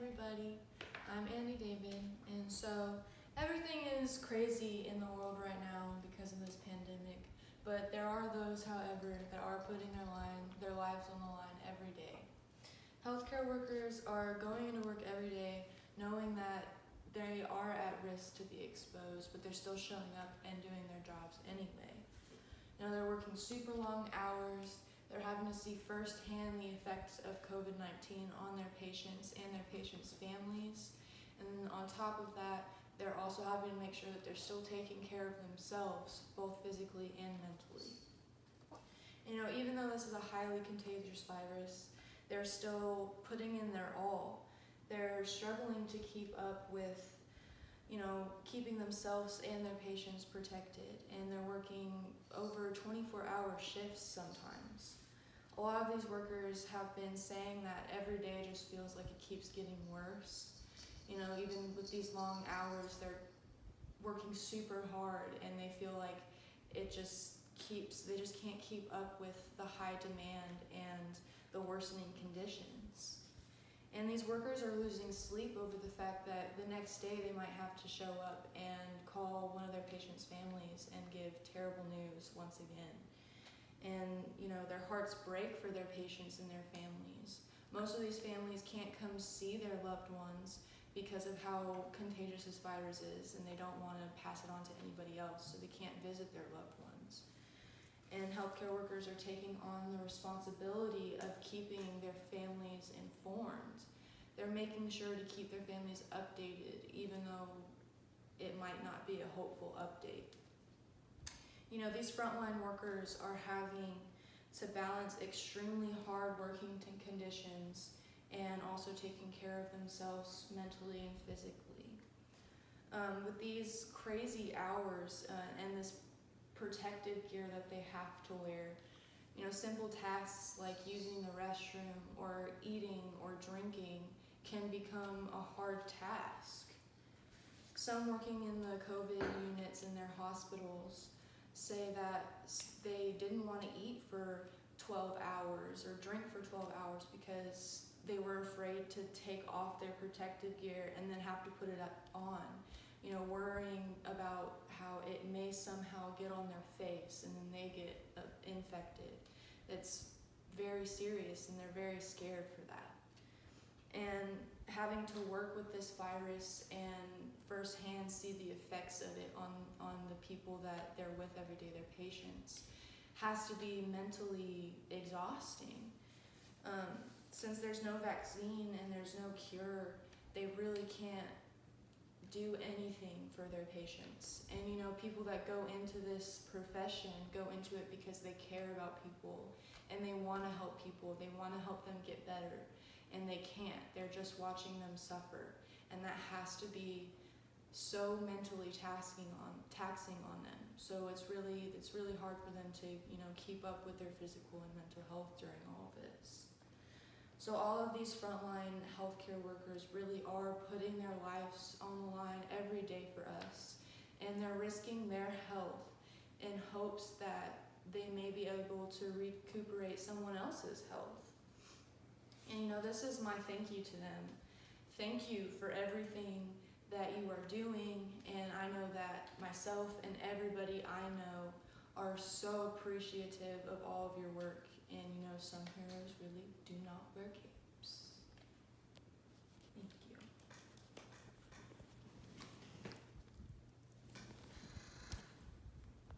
everybody. I'm Andy David, and so everything is crazy in the world right now because of this pandemic, but there are those, however, that are putting their lives on the line every day. Healthcare workers are going into work every day knowing that they are at risk to be exposed, but they're still showing up and doing their jobs anyway. They're working super long hours. They're having to see firsthand the effects of COVID-19 on their patients and their patients' families. And then on top of that, they're also having to make sure that they're still taking care of themselves, both physically and mentally. Even though this is a highly contagious virus, they're still putting in their all. They're struggling to keep up with keeping themselves and their patients protected, and they're working over 24-hour shifts sometimes. A lot of these workers have been saying that every day just feels like it keeps getting worse. Even with these long hours, they're working super hard, and they feel like they just can't keep up with the high demand and the worsening conditions. And these workers are losing sleep over the fact that the next day they might have to show up and call one of their patients' families and give terrible news once again. And, their hearts break for their patients and their families. Most of these families can't come see their loved ones because of how contagious this virus is, and they don't want to pass it on to anybody else, so they can't visit their loved ones. And healthcare workers are taking on the responsibility of keeping their families informed. They're making sure to keep their families updated, even though it might not be a hopeful update. These frontline workers are having to balance extremely hard working conditions and also taking care of themselves mentally and physically. With these crazy hours and this protective gear that they have to wear, simple tasks like using the restroom or eating or drinking can become a hard task. Some working in the COVID units in their hospitals say that they didn't want to eat for 12 hours or drink for 12 hours because they were afraid to take off their protective gear and then have to put it on, worrying about how it may somehow get on their face and then they get infected. It's very serious, and they're very scared for that. And having to work with this virus and firsthand see the effects of it on the people that they're with every day, their patients, has to be mentally exhausting. Since there's no vaccine and there's no cure, they really can't do anything for their patients. And people that go into this profession go into it because they care about people and they want to help people. They want to help them get better, and they can't. They're just watching them suffer, and that has to be so mentally taxing on them. So it's really hard for them to keep up with their physical and mental health during all of this. So all of these frontline healthcare workers really are putting their lives on the line every day for us, and they're risking their health in hopes that they may be able to recuperate someone else's health. And this is my thank you to them. Thank you for everything that you are doing, and I know that myself and everybody I know are so appreciative of all of your work, and some